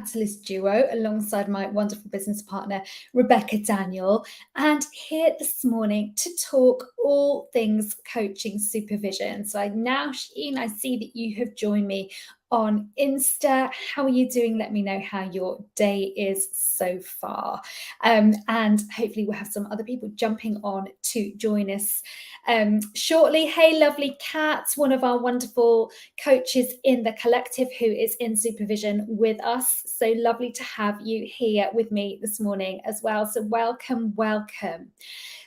Catalyst duo alongside my wonderful business partner, Rebecca Daniel, and here this morning to talk all things coaching supervision. So Sheen, I see that you have joined me on Insta. How are you doing? Let me know how your day is so far. And hopefully we'll have some other people jumping on to join us shortly. Hey, lovely Kat, one of our wonderful coaches in the collective who is in supervision with us. So lovely to have you here with me this morning as well. So welcome.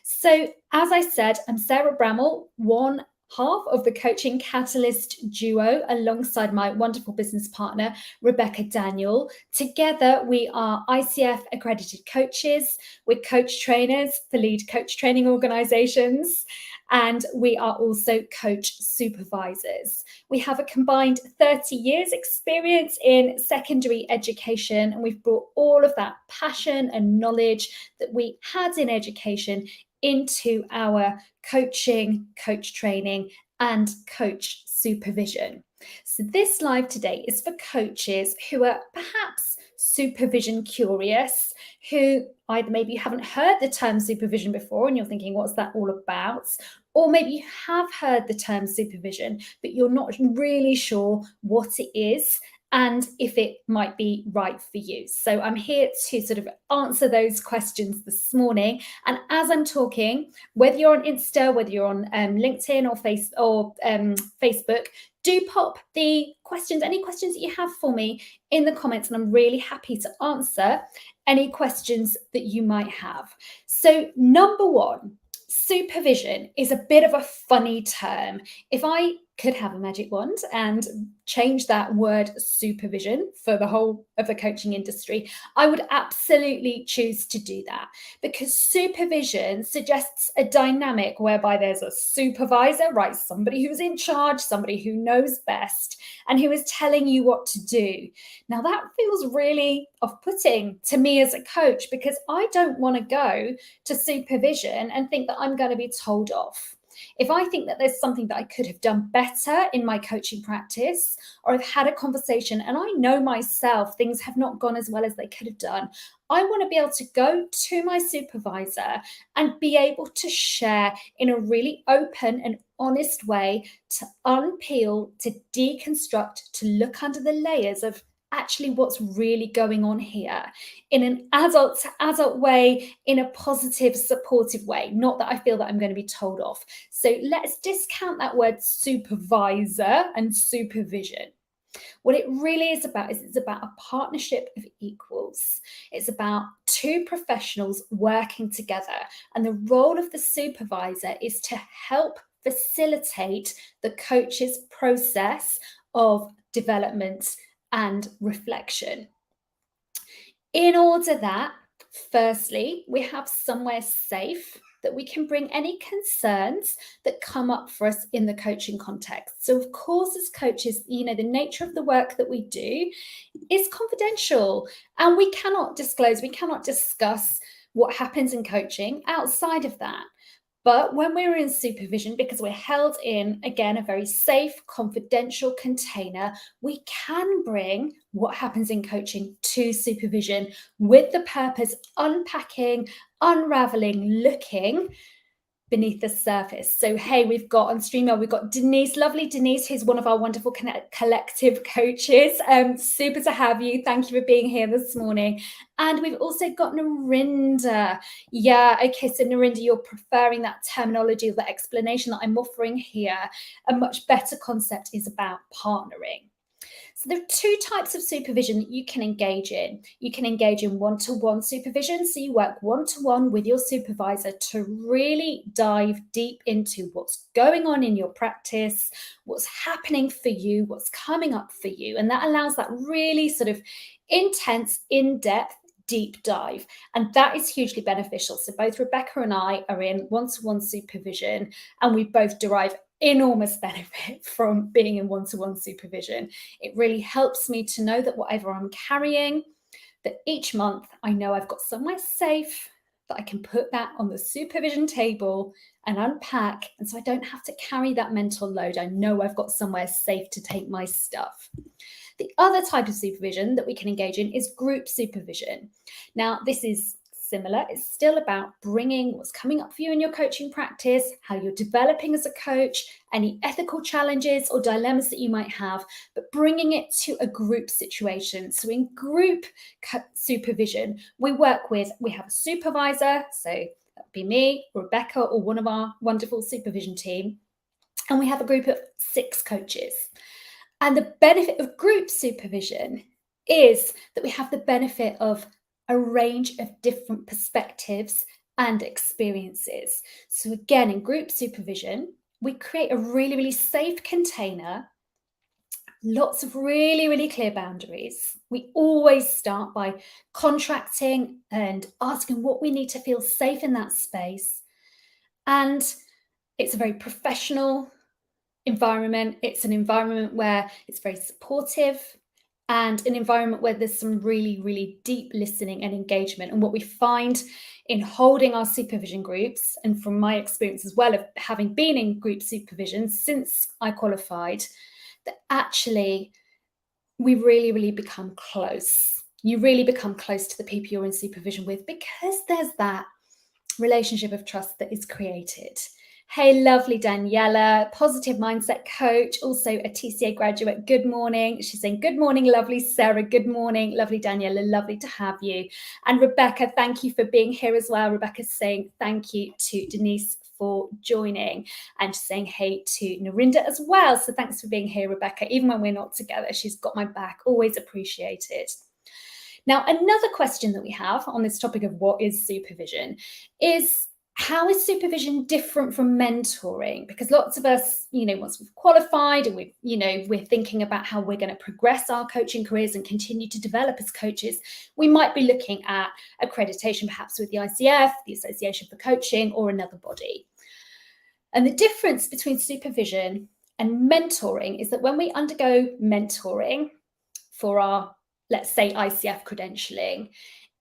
So as I said, I'm Sarah Bramall, one half of the Coaching Catalyst duo alongside my wonderful business partner, Rebecca Daniel. Together, we are ICF accredited coaches. We're coach trainers for lead coach training organizations, and we are also coach supervisors. We have a combined 30 years experience in secondary education, and we've brought all of that passion and knowledge that we had in education into our coaching, coach training, and coach supervision. So this live today is for coaches who are perhaps supervision curious, who either maybe you haven't heard the term supervision before and you're thinking, what's that all about? Or maybe you have heard the term supervision, but you're not really sure what it is and if it might be right for you. So I'm here to sort of answer those questions this morning. And as I'm talking, whether you're on Insta, whether you're on LinkedIn or Facebook, do pop the questions, any questions that you have for me in the comments, and I'm really happy to answer any questions that you might have. So number one, supervision is a bit of a funny term. If I could have a magic wand and change that word supervision for the whole of the coaching industry, I would absolutely choose to do that, because supervision suggests a dynamic whereby there's a supervisor, right? Somebody who's in charge, somebody who knows best and who is telling you what to do. Now that feels really off-putting to me as a coach, because I don't want to go to supervision and think that I'm going to be told off. If I think that there's something that I could have done better in my coaching practice, or I've had a conversation and I know myself things have not gone as well as they could have done, I want to be able to go to my supervisor and be able to share in a really open and honest way, to unpeel, to deconstruct, to look under the layers of actually what's really going on here in an adult to adult way, in a positive, supportive way. Not that I feel that I'm going to be told off. So let's discount that word supervisor and supervision. What it really is about is it's about a partnership of equals. It's about two professionals working together. And the role of the supervisor is to help facilitate the coach's process of development and reflection. In order that, firstly, we have somewhere safe that we can bring any concerns that come up for us in the coaching context. So of course, as coaches, the nature of the work that we do is confidential, and we cannot discuss what happens in coaching outside of that. But when we're in supervision, because we're held in, again, a very safe, confidential container, we can bring what happens in coaching to supervision with the purpose unpacking, unraveling, looking beneath the surface. So, hey, we've got on StreamYard, we've got Denise, lovely Denise, who's one of our wonderful collective coaches. Super to have you. Thank you for being here this morning. And we've also got Narinda. Yeah, okay, so Narinda, you're preferring that terminology, the explanation that I'm offering here. A much better concept is about partnering. So there are two types of supervision that you can engage in. You can engage in one-to-one supervision. So you work one-to-one with your supervisor to really dive deep into what's going on in your practice, what's happening for you, what's coming up for you. And that allows that really sort of intense, in-depth, deep dive. And that is hugely beneficial. So both Rebecca and I are in one-to-one supervision, and we both derive enormous benefit from being in one-to-one supervision. It really helps me to know that whatever I'm carrying, that each month I know I've got somewhere safe that I can put that on the supervision table and unpack. And so I don't have to carry that mental load. I know I've got somewhere safe to take my stuff. The other type of supervision that we can engage in is group supervision. Now, this is similar. It's still about bringing what's coming up for you in your coaching practice, how you're developing as a coach, any ethical challenges or dilemmas that you might have, but bringing it to a group situation. So in group supervision, we have a supervisor, so that would be me, Rebecca, or one of our wonderful supervision team, and we have a group of 6 coaches. And the benefit of group supervision is that we have the benefit of a range of different perspectives and experiences. So again, in group supervision, we create a really, really safe container, lots of really, really clear boundaries. We always start by contracting and asking what we need to feel safe in that space. And it's a very professional environment. It's an environment where it's very supportive, and an environment where there's some really, really deep listening and engagement. And what we find in holding our supervision groups, and from my experience as well of having been in group supervision since I qualified, that actually we really, really become close. You really become close to the people you're in supervision with because there's that relationship of trust that is created. Hey, lovely Daniela, positive mindset coach, also a TCA graduate. Good morning. She's saying, good morning, lovely Sarah. Good morning, lovely Daniela. Lovely to have you. And Rebecca, thank you for being here as well. Rebecca's saying thank you to Denise for joining, and saying hey to Narinda as well. So thanks for being here, Rebecca. Even when we're not together, she's got my back. Always appreciated. Now, another question that we have on this topic of what is supervision is, how is supervision different from mentoring? Because lots of us, once we've qualified and we're thinking about how we're going to progress our coaching careers and continue to develop as coaches, we might be looking at accreditation, perhaps with the ICF, the Association for Coaching, or another body. And the difference between supervision and mentoring is that when we undergo mentoring for our, let's say, ICF credentialing,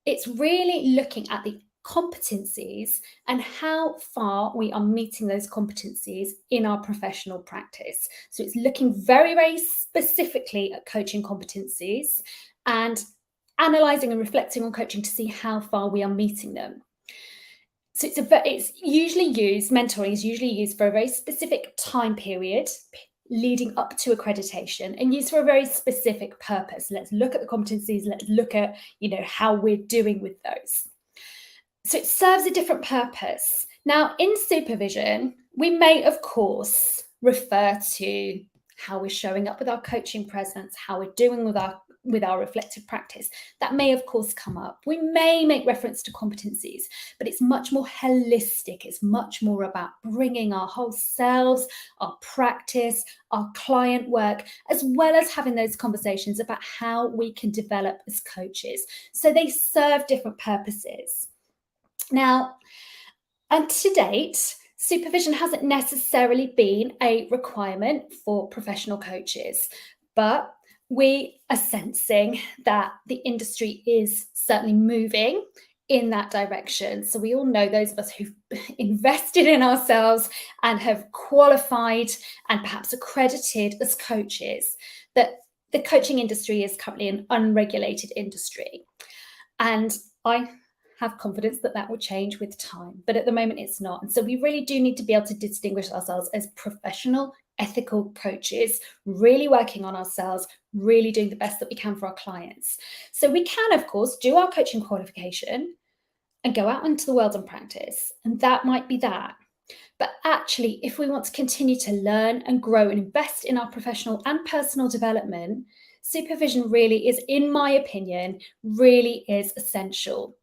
it's really looking at the competencies and how far we are meeting those competencies in our professional practice. So it's looking very, very specifically at coaching competencies and analysing and reflecting on coaching to see how far we are meeting them. So mentoring is usually used for a very specific time period leading up to accreditation and used for a very specific purpose. Let's look at the competencies, let's look at, how we're doing with those. So it serves a different purpose. Now, in supervision, we may, of course, refer to how we're showing up with our coaching presence, how we're doing with our reflective practice. That may, of course, come up. We may make reference to competencies, but it's much more holistic. It's much more about bringing our whole selves, our practice, our client work, as well as having those conversations about how we can develop as coaches. So they serve different purposes. Now, and to date, supervision hasn't necessarily been a requirement for professional coaches, but we are sensing that the industry is certainly moving in that direction. So we all know, those of us who've invested in ourselves and have qualified and perhaps accredited as coaches, that the coaching industry is currently an unregulated industry. And I have confidence that that will change with time, but at the moment it's not. And so we really do need to be able to distinguish ourselves as professional, ethical coaches, really working on ourselves, really doing the best that we can for our clients. So we can, of course, do our coaching qualification and go out into the world and practice, and that might be that. But actually, if we want to continue to learn and grow and invest in our professional and personal development, supervision really is, in my opinion, really is essential.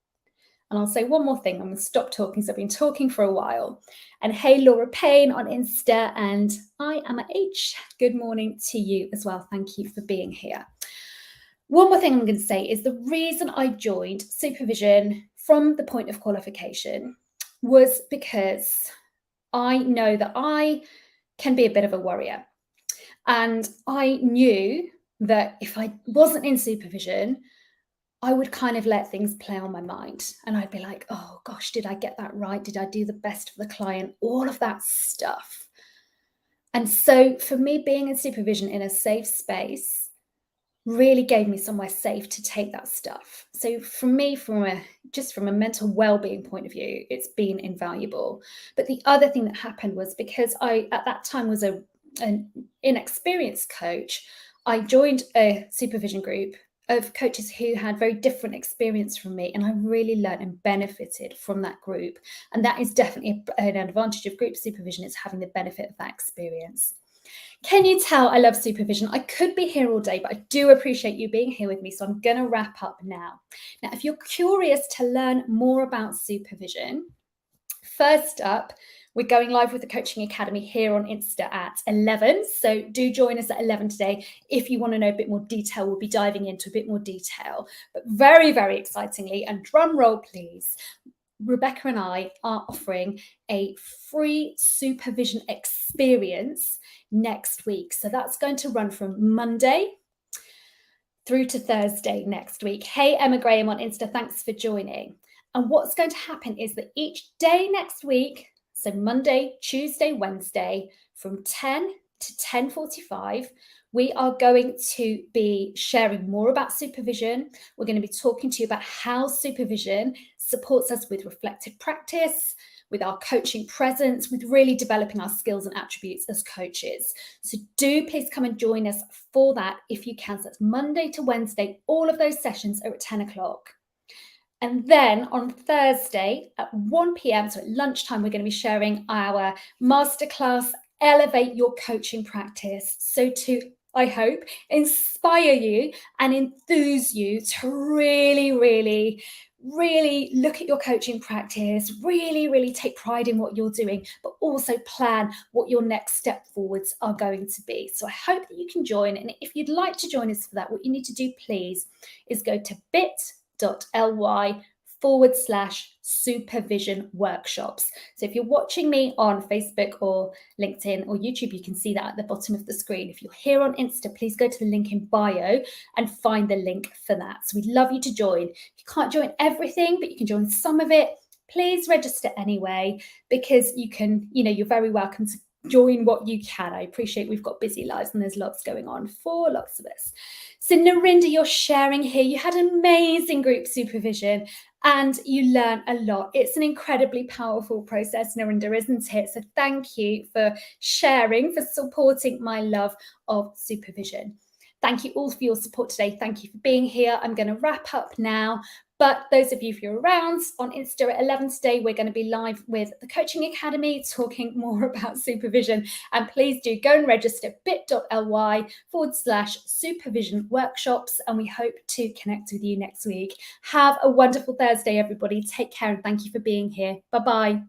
And I'll say one more thing. I'm going to stop talking, so I've been talking for a while. And hey, Laura Payne on Insta, and I am at H. Good morning to you as well. Thank you for being here. One more thing I'm going to say is the reason I joined supervision from the point of qualification was because I know that I can be a bit of a worrier. And I knew that if I wasn't in supervision, I would kind of let things play on my mind. And I'd be like, oh gosh, did I get that right? Did I do the best for the client? All of that stuff. And so for me, being in supervision in a safe space really gave me somewhere safe to take that stuff. So for me, from a mental well-being point of view, it's been invaluable. But the other thing that happened was, because I at that time was an inexperienced coach, I joined a supervision group of coaches who had very different experience from me, and I really learned and benefited from that group. And that is definitely an advantage of group supervision, is having the benefit of that experience. Can you tell I love supervision? I could be here all day, but I do appreciate you being here with me, so I'm going to wrap up now. Now, if you're curious to learn more about supervision, first up, we're going live with the Coaching Academy here on Insta at 11. So do join us at 11 today. If you want to know a bit more detail, we'll be diving into a bit more detail. But very, very excitingly, and drum roll please, Rebecca and I are offering a free supervision experience next week. So that's going to run from Monday through to Thursday next week. Hey, Emma Graham on Insta, thanks for joining. And what's going to happen is that each day next week, so Monday, Tuesday, Wednesday, from 10 to 10:45, we are going to be sharing more about supervision. We're going to be talking to you about how supervision supports us with reflective practice, with our coaching presence, with really developing our skills and attributes as coaches. So do please come and join us for that if you can. So that's Monday to Wednesday. All of those sessions are at 10 o'clock. And then on Thursday at 1 p.m, so at lunchtime, we're going to be sharing our masterclass, Elevate Your Coaching Practice. So to, I hope, inspire you and enthuse you to really, really, really look at your coaching practice, really, really take pride in what you're doing, but also plan what your next step forwards are going to be. So I hope that you can join. And if you'd like to join us for that, what you need to do, please, is go to bit.ly/supervision workshops. So if you're watching me on Facebook or LinkedIn or YouTube, you can see that at the bottom of the screen. If you're here on Insta, please go to the link in bio and find the link for that. So we'd love you to join. You can't join everything, but you can join some of it. Please register anyway, because you can, you're very welcome to join what you can. I appreciate we've got busy lives and there's lots going on for lots of us. So Narinda, you're sharing here. You had amazing group supervision and you learn a lot. It's an incredibly powerful process, Narinda, isn't it? So thank you for sharing, for supporting my love of supervision. Thank you all for your support today. Thank you for being here. I'm going to wrap up now. But those of you, if you're around on Insta at 11 today, we're going to be live with the Coaching Academy talking more about supervision. And please do go and register bit.ly/supervision workshops. And we hope to connect with you next week. Have a wonderful Thursday, everybody. Take care and thank you for being here. Bye-bye.